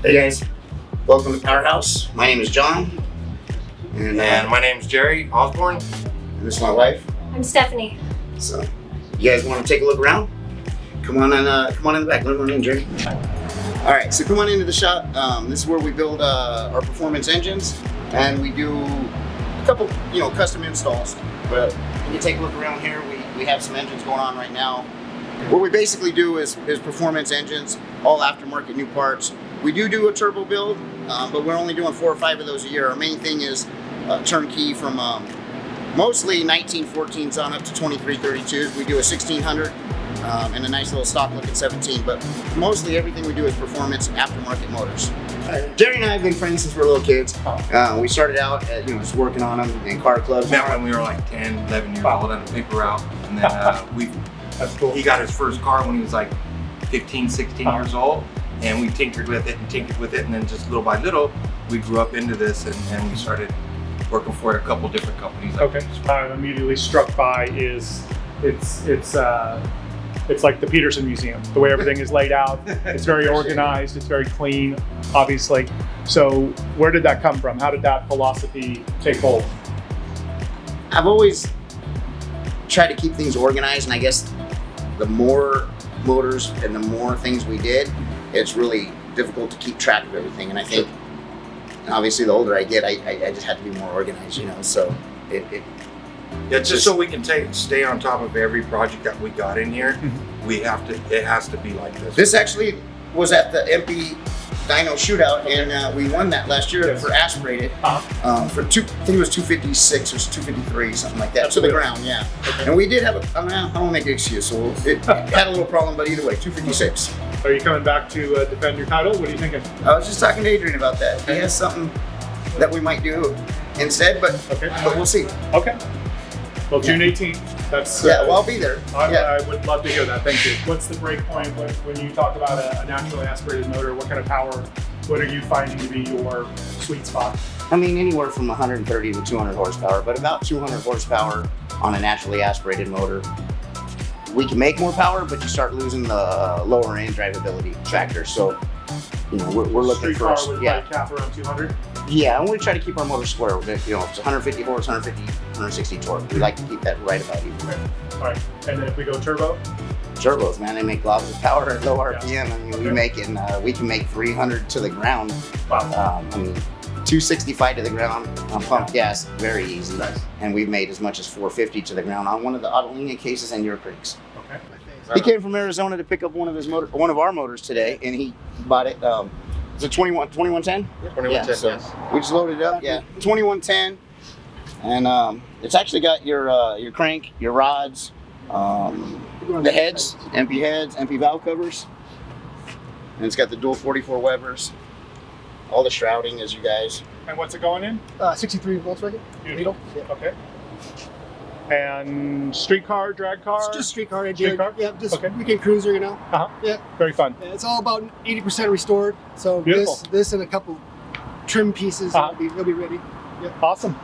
Hey guys, welcome to Powerhouse. My name is John. And my name is Jerry Osborne. And this is my wife. I'm Stephanie. So, you guys want to take a look around? Come on in the back. Let me in, Jerry. All right, so come on into the shop. This is where we build our performance engines, and we do a couple, custom installs. But when you take a look around here, we have some engines going on right now. What we basically do is performance engines, all aftermarket new parts. We do a turbo build, but we're only doing 4 or 5 of those a year. Our main thing is turnkey from mostly 1914s on up to 2332s. We do a 1600 and a nice little stock looking 17, but mostly everything we do is performance aftermarket motors. Jerry and I have been friends since we were little kids. We started out at, just working on them in car clubs. Met when we were like 10, 11 years old at a paper route, and then that's cool. He got his first car when he was like 15, 16 years old, and we tinkered with it, and then just little by little, we grew up into this, and we started working for a couple different companies. Okay, what I'm immediately struck by is it's like the Peterson Museum. The way everything is laid out, it's very organized, it's very clean, obviously. So where did that come from? How did that philosophy take hold? I've always tried to keep things organized, and I guess the more motors and the more things we did, it's really difficult to keep track of everything. And I think, obviously, the older I get, I just have to be more organized, so Yeah, just so we can stay on top of every project that we got in here, it has to be like this. This actually was at the EMPI Dyno ShootOut, and we won that last year for aspirated. For I think it was 256 or 253, something like that, to the ground, yeah. Okay. And we did have I won't make an excuse, so it had a little problem, but either way, 256. Are you coming back to defend your title? What are you thinking? I was just talking to Adrian about that. He has something that we might do instead, but we'll see. Okay. Well, June 18th, that's... well, I'll be there. I would love to hear that, thank you. What's the break point when you talk about a naturally aspirated motor? What kind of power, what are you finding to be your sweet spot? I mean, anywhere from 130 to 200 horsepower, but about 200 horsepower on a naturally aspirated motor. We can make more power, but you start losing the lower end drivability factor. So, we're looking Street for car with a cap around 200? Yeah, and we try to keep our motor square with it. It's 150 horse, 150, 160 torque. We like to keep that right about even. Okay. All right, and then if we go turbo? Turbos, man, they make lots of power at low RPM. I mean, we can make 300 to the ground. Wow. 265 to the ground on pumped gas, very easy. Nice. And we've made as much as 450 to the ground on one of the Autolinia cases and your cranks. Okay. He came from Arizona to pick up one of our motors today, and he bought it. It's a 2110? Yeah, 2110, so yes. We just loaded it up, 2110. And it's actually got your crank, your rods, the heads, EMPI heads, EMPI valve covers. And it's got the dual 44 Webers. All the shrouding is you guys. And what's it going in? 63 Volkswagen. Needle? Yeah. Okay. And street car, drag car? It's just street car. Street car? Yeah, just weekend cruiser, Yeah. Very fun. Yeah, it's all about 80% restored. So beautiful. this and a couple trim pieces, it'll be ready. Yeah. Awesome.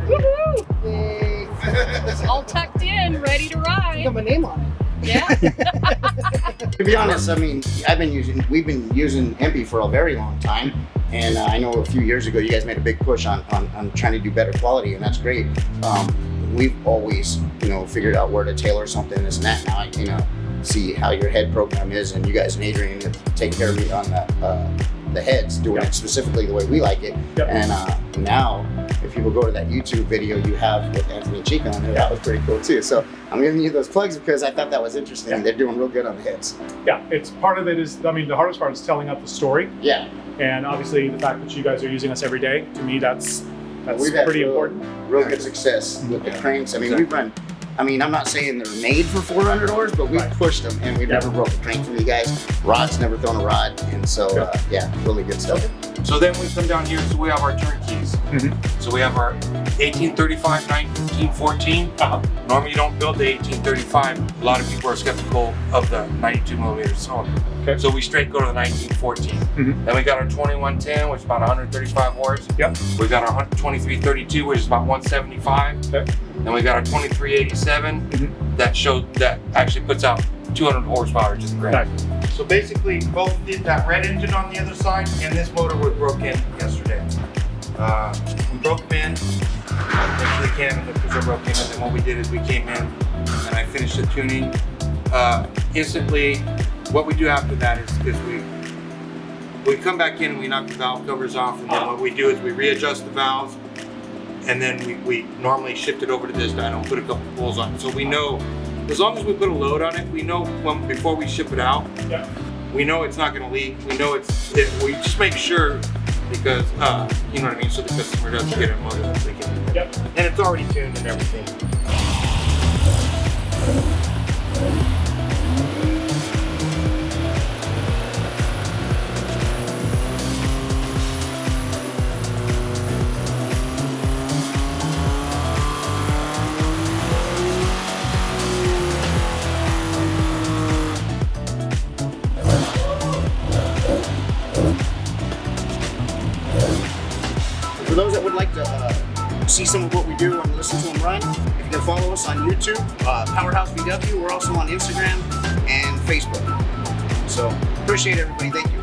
Woohoo! Yay. It's all tucked in, ready to I ride. got my name on it. Yeah. To be honest, I mean, we've been using EMPI for a very long time, and I know a few years ago you guys made a big push on trying to do better quality, and that's great. We've always, figured out where to tailor something, this and that. Now I, see how your head program is, and you guys and Adrian have taken care of me on the heads, doing it specifically the way we like it. Yep. And now, if people go to that YouTube video you have with Anthony Chica on there, that was pretty cool too. So I'm giving you those plugs because I thought that was interesting. Yeah. They're doing real good on the heads. Yeah, it's part of it is, the hardest part is telling out the story. Yeah. And obviously the fact that you guys are using us every day, to me, that's We've had pretty important. Real good success with the cranks. I mean, we've run. I'm not saying they're made for 400 horse, but we've pushed them, and we've never broke a crank for you guys. Rod's never thrown a rod, and so really good stuff. So then we come down here, so we have our turnkeys. So we have our 1835, 1914. Normally you don't build the 1835. A lot of people are skeptical of the 92 millimeter cylinder. Okay. So we straight go to the 1914. Then we got our 2110, which is about 135 horse. Yep. We got our 2332, which is about 175. Okay. Then we got our 2387 that actually puts out 200 horsepower to the ground. Nice. So basically, both did that red engine on the other side, and this motor was broken yesterday. We broke them in, actually came because they're broken, and then what we did is we came in and I finished the tuning. Instantly, what we do after that is we come back in and we knock the valve covers off, and then what we do is we readjust the valves, and then we normally shift it over to this dyno and put a couple pulls on it. So we know, as long as we put a load on it, we know before we ship it out, we know it's not going to leak. We know we just make sure, because you know what I mean, so the customer doesn't get a motor that's leaking. Yep. And it's already tuned and everything. For those that would like to see some of what we do and listen to them run, if you can follow us on YouTube, Powerhouse VW. We're also on Instagram and Facebook. So appreciate everybody. Thank you.